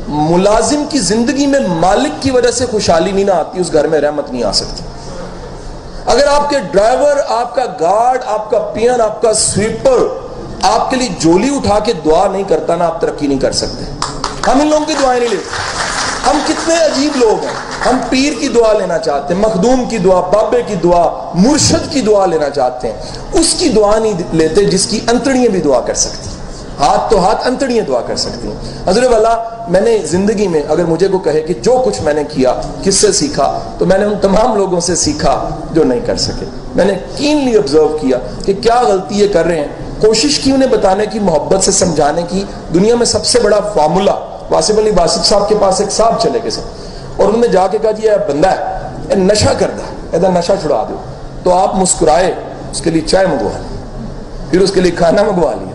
ملازم کی زندگی میں مالک کی وجہ سے خوشحالی نہیں نہ آتی، اس گھر میں رحمت نہیں آ سکتی۔ اگر آپ کے ڈرائیور، آپ کا گارڈ، آپ کا پین، آپ کا سویپر آپ کے لیے جولی اٹھا کے دعا نہیں کرتا نا، آپ ترقی نہیں کر سکتے۔ ہم ان لوگوں کی دعائیں نہیں لیتے۔ ہم کتنے عجیب لوگ ہیں، ہم پیر کی دعا لینا چاہتے ہیں، مخدوم کی دعا، بابے کی دعا، مرشد کی دعا لینا چاہتے ہیں، اس کی دعا نہیں لیتے جس کی انتڑیاں بھی دعا کر سکتی، ہاتھ تو ہاتھ، انتڑیاں دعا کر سکتی ہیں۔ حضرت والا، میں نے زندگی میں اگر مجھے کو کہے کہ جو کچھ میں نے کیا کس سے سیکھا، تو میں نے ان تمام لوگوں سے سیکھا جو نہیں کر سکے۔ میں نے کینلی آبزرو کیا کہ کیا غلطی یہ کر رہے ہیں، کوشش کی انہیں بتانے کی، محبت سے سمجھانے کی۔ دنیا میں سب سے بڑا فارمولا، واصف علی واسف صاحب کے پاس ایک صاحب چلے گئے سب، اور انہوں نے جا کے کہا جی یہ بندہ ہے، یہ نشہ کرتا ہے، ایسا نشہ چھڑا دو۔ تو آپ مسکرائے، اس کے لیے چائے منگوا لی، پھر اس کے لیے کھانا منگوا لیا۔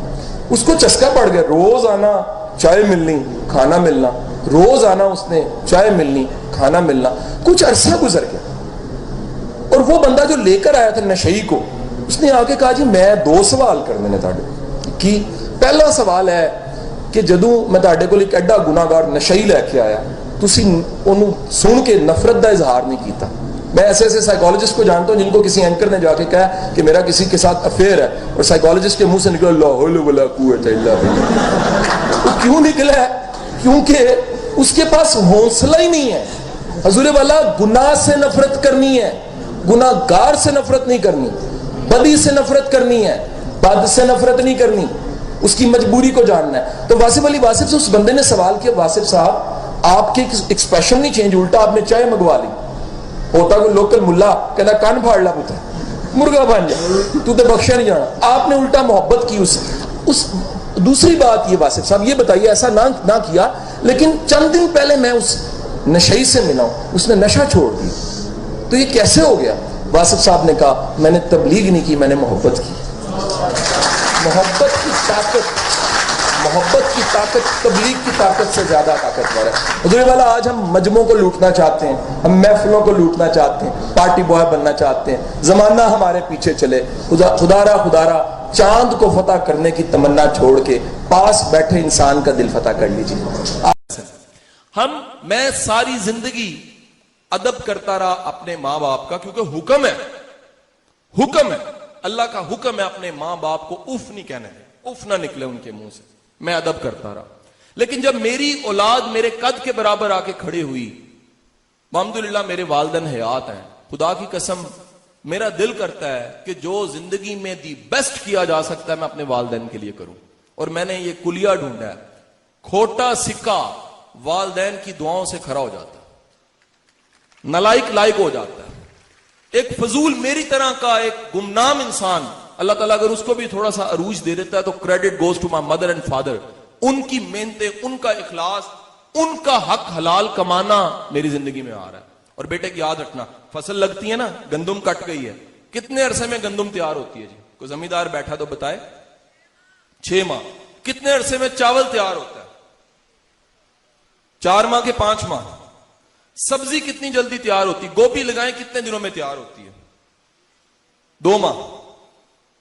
اس کو چسکا پڑ گیا، روز آنا چائے ملنی کھانا ملنا، روز آنا اس نے چائے ملنی کھانا ملنا۔ کچھ عرصہ گزر گیا، اور وہ بندہ جو لے کر آیا تھا نشئی کو، اس نے آ کے کہا جی میں 2 سوال کرنے نے تھے کہ پہلا سوال ہے کہ جدوں میں تہاڈے کول ایک ایڈا گناہگار نشئی لے کے آیا، تسی انہوں سن کے نفرت دا اظہار نہیں کیتا۔ میں ایسے ایسے سائیکالوجسٹ کو جانتا ہوں جن کو کسی اینکر نے جا کے کہا کہ میرا کسی کے ساتھ افیئر ہے، اور سائیکالوجسٹ کے منہ سے نکلا لا حول ولا قوت الا باللہ۔ وہ کیوں نکلا ہے؟ کیونکہ اس کے پاس حوصلہ ہی نہیں ہے۔ حضور والا، گناہ سے نفرت کرنی ہے، گناہ گار سے نفرت نہیں کرنی، بدی سے نفرت کرنی ہے، بد سے نفرت نہیں کرنی، اس کی مجبوری کو جاننا ہے۔ تو واصف علی واسف سے اس بندے نے سوال کیا، واصف صاحب آپ کے ایکسپریشن نہیں چینج، الٹا آپ نے چائے منگوا لی۔ ہوتا کوئی لوکل ملا کہنا کان پھاڑ لا پتر، مرغا بن جا، تو تے بخشا نہیں جانا۔ آپ نے الٹا محبت کی اس دوسری بات یہ واصف صاحب یہ بتائیے، ایسا نہ کیا، لیکن چند دن پہلے میں اس نشئی سے ملا ہوں، اس نے نشہ چھوڑ دی، تو یہ کیسے ہو گیا؟ واصف صاحب نے کہا میں نے تبلیغ نہیں کی، میں نے محبت کی۔ محبت کی طاقت تبلیغ کی طاقت سے زیادہ طاقتور ہے۔ حضور والا، آج ہم مجموعوں کو لوٹنا چاہتے ہیں، ہم محفلوں کو لوٹنا چاہتے ہیں، پارٹی بوائے بننا چاہتے ہیں، زمانہ ہمارے پیچھے چلے۔ خدا را چاند کو فتح کرنے کی تمنا چھوڑ کے پاس بیٹھے انسان کا دل فتح کر لیجیے۔ میں ساری زندگی ادب کرتا رہا اپنے ماں باپ کا، کیونکہ حکم ہے، اللہ کا حکم ہے اپنے ماں باپ کو اف نہیں کہنے، اف نہ نکلے ان کے منہ سے۔ میں ادب کرتا رہا، لیکن جب میری اولاد میرے قد کے برابر آ کے کھڑی ہوئی، الحمدللہ میرے والدین حیات ہیں، خدا کی قسم میرا دل کرتا ہے کہ جو زندگی میں دی بیسٹ کیا جا سکتا ہے میں اپنے والدین کے لیے کروں۔ اور میں نے یہ کلیہ ڈھونڈا ہے، کھوٹا سکہ والدین کی دعاؤں سے کھڑا ہو جاتا ہے، نالائق لائق ہو جاتا ہے۔ ایک فضول میری طرح کا ایک گمنام انسان، اللہ تعالیٰ اگر اس کو بھی تھوڑا سا عروج دے دیتا ہے تو credit goes to my mother and father. ان کی محنتیں، ان کا اخلاص، ان کا حق حلال کمانا میری زندگی میں آ رہا ہے۔ اور بیٹے کی یاد رکھنا، فصل لگتی ہے نا، گندم کٹ گئی ہے، کتنے عرصے میں گندم تیار ہوتی ہے جی؟ کوئی زمیندار بیٹھا تو بتائے؟ 6 ماہ۔ کتنے عرصے میں چاول تیار ہوتا ہے؟ 4 ماہ کے 5 ماہ۔ سبزی کتنی جلدی تیار ہوتی؟ گوبھی لگائیں کتنے دنوں میں تیار ہوتی ہے؟ 2 ماہ۔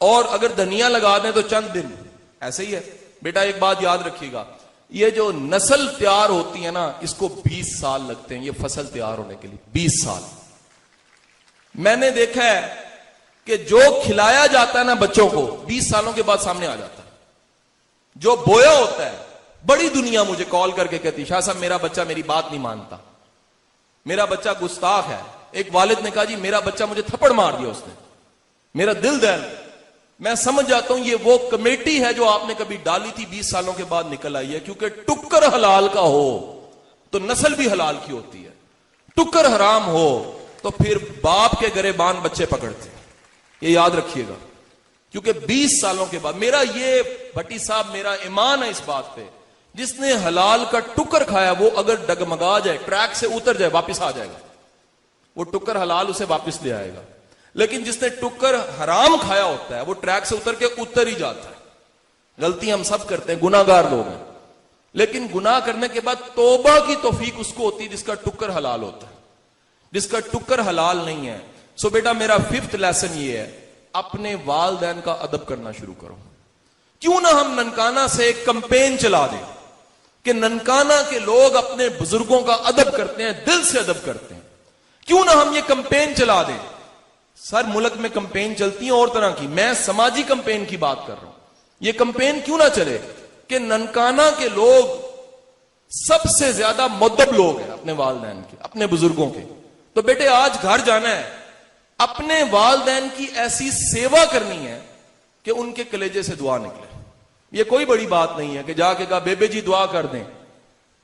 اور اگر دھنیا لگا دیں تو چند دن۔ ایسے ہی ہے بیٹا، ایک بات یاد رکھیے گا، یہ جو نسل تیار ہوتی ہے نا، اس کو 20 سال لگتے ہیں، یہ فصل تیار ہونے کے لیے 20 سال۔ میں نے دیکھا ہے کہ جو کھلایا جاتا ہے نا بچوں کو 20 سالوں کے بعد سامنے آ جاتا ہے۔ جو بویا ہوتا ہے، بڑی دنیا مجھے کال کر کے کہتی شاہ صاحب میرا بچہ میری بات نہیں مانتا، میرا بچہ گستاخ ہے۔ ایک والد نے کہا جی میرا بچہ مجھے تھپڑ مار دیا اس نے، میرا دل دہل۔ میں سمجھ جاتا ہوں یہ وہ کمیٹی ہے جو آپ نے کبھی ڈالی تھی، 20 سالوں کے بعد نکل آئی ہے، کیونکہ ٹکر حلال کا ہو تو نسل بھی حلال کی ہوتی ہے، ٹکر حرام ہو تو پھر باپ کے گریبان بچے پکڑتے ہیں۔ یہ یاد رکھیے گا، کیونکہ 20 سالوں کے بعد میرا یہ بھٹی صاحب میرا ایمان ہے اس بات پہ، جس نے حلال کا ٹکر کھایا وہ اگر ڈگمگا جائے، ٹریک سے اتر جائے، واپس آ جائے گا، وہ ٹکر حلال اسے واپس لے آئے گا۔ لیکن جس نے ٹکر حرام کھایا ہوتا ہے وہ ٹریک سے اتر کے اتر ہی جاتا ہے۔ غلطی ہم سب کرتے ہیں، گناہ گار لوگ ہیں، لیکن گناہ کرنے کے بعد توبہ کی توفیق اس کو ہوتی ہے جس کا ٹکر حلال ہوتا ہے، جس کا ٹکر حلال نہیں ہے۔ سو بیٹا میرا 5th لیسن یہ ہے، اپنے والدین کا ادب کرنا شروع کرو۔ کیوں نہ ہم ننکانہ سے ایک کمپین چلا دیں کہ ننکانہ کے لوگ اپنے بزرگوں کا ادب کرتے ہیں, دل سے ادب کرتے ہیں. کیوں نہ ہم یہ کمپین چلا دیں. سر ملک میں کمپین چلتی ہیں اور طرح کی, میں سماجی کمپین کی بات کر رہا ہوں. یہ کمپین کیوں نہ چلے کہ ننکانہ کے لوگ سب سے زیادہ مؤدب لوگ ہیں اپنے والدین کے, اپنے بزرگوں کے. تو بیٹے آج گھر جانا ہے, اپنے والدین کی ایسی سیوا کرنی ہے کہ ان کے کلیجے سے دعا نکلے. یہ کوئی بڑی بات نہیں ہے کہ جا کے کہا بیبے جی دعا کر دیں,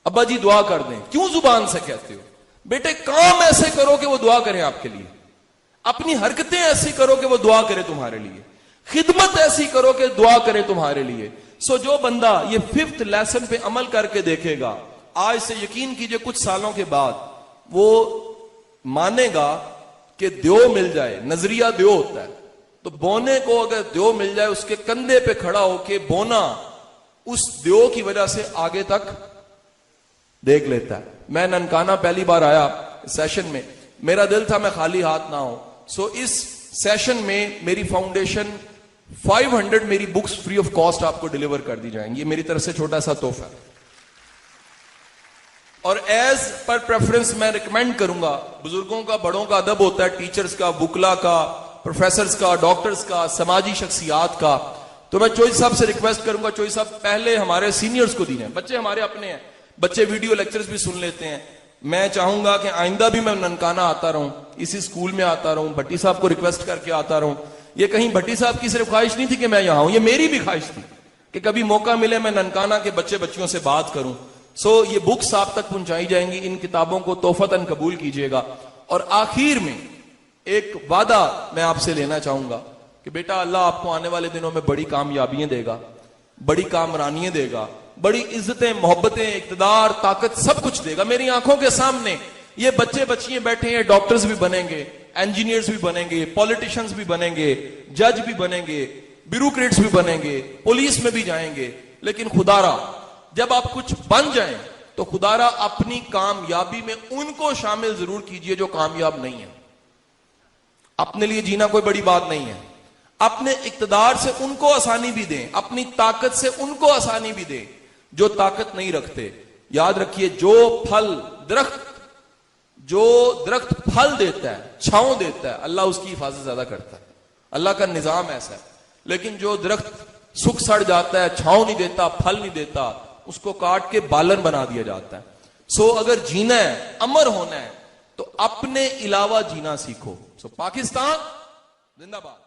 ابا جی دعا کر دیں. کیوں زبان سے کہتے ہو؟ بیٹے کام ایسے کرو کہ وہ دعا کریں آپ کے لیے, اپنی حرکتیں ایسی کرو کہ وہ دعا کرے تمہارے لیے, خدمت ایسی کرو کہ دعا کرے تمہارے لیے. سو جو بندہ یہ 5th لیسن پہ عمل کر کے دیکھے گا, آج سے یقین کیجئے کچھ سالوں کے بعد وہ مانے گا کہ دیو مل جائے, نظریہ دیو ہوتا ہے, تو بونے کو اگر دیو مل جائے اس کے کندھے پہ کھڑا ہو کے بونا اس دیو کی وجہ سے آگے تک دیکھ لیتا ہے. میں ننکانہ پہلی بار آیا سیشن میں, میرا دل تھا میں خالی ہاتھ نہ ہوں. سو اس سیشن میں میری فاؤنڈیشن 500 میری بکس فری آف کاسٹ آپ کو ڈیلیور کر دی جائیں گی. یہ میری طرف سے چھوٹا سا تحفہ ہے. اور ایز پر پریفرنس میں ریکمینڈ کروں گا, بزرگوں کا بڑوں کا ادب ہوتا ہے, ٹیچرز کا, وکلا کا, پروفیسرز کا, ڈاکٹرز کا, سماجی شخصیات کا. تو میں چوئی صاحب سے ریکویسٹ کروں گا, چوئی صاحب پہلے ہمارے سینئرز کو دیجئے. بچے ہمارے اپنے ہیں, بچے ویڈیو لیکچرز بھی سن لیتے ہیں. میں چاہوں گا کہ آئندہ بھی میں ننکانہ آتا رہوں, اسی اسکول میں آتا رہوں, بھٹی صاحب کو ریکویسٹ کر کے آتا رہوں. یہ کہیں بھٹی صاحب کی صرف خواہش نہیں تھی کہ میں یہاں ہوں, یہ میری بھی خواہش تھی کہ کبھی موقع ملے میں ننکانہ کے بچے بچیوں سے بات کروں. سو یہ بکس آپ تک پہنچائی جائیں گی, ان کتابوں کو تحفتاً قبول کیجئے گا. اور آخر میں ایک وعدہ میں آپ سے لینا چاہوں گا کہ بیٹا اللہ آپ کو آنے والے دنوں میں بڑی کامیابیاں دے گا, بڑی کامرانیاں دے گا, بڑی عزتیں, محبتیں, اقتدار, طاقت, سب کچھ دے گا. میری آنکھوں کے سامنے یہ بچے بچیاں بیٹھے ہیں, ڈاکٹرز بھی بنیں گے, انجینئرز بھی بنیں گے, پولیٹیشنز بھی بنیں گے, جج بھی بنیں گے, بیوروکریٹس بھی بنیں گے, پولیس میں بھی جائیں گے. لیکن خدا را جب آپ کچھ بن جائیں تو خدا را اپنی کامیابی میں ان کو شامل ضرور کیجئے جو کامیاب نہیں ہے. اپنے لیے جینا کوئی بڑی بات نہیں ہے, اپنے اقتدار سے ان کو آسانی بھی دیں, اپنی طاقت سے ان کو آسانی بھی دیں جو طاقت نہیں رکھتے. یاد رکھیے جو درخت پھل دیتا ہے, چھاؤں دیتا ہے, اللہ اس کی حفاظت زیادہ کرتا ہے. اللہ کا نظام ایسا ہے. لیکن جو درخت سوکھ سڑ جاتا ہے, چھاؤں نہیں دیتا, پھل نہیں دیتا, اس کو کاٹ کے بالن بنا دیا جاتا ہے. سو اگر جینا ہے, امر ہونا ہے, تو اپنے علاوہ جینا سیکھو. سو پاکستان زندہ باد.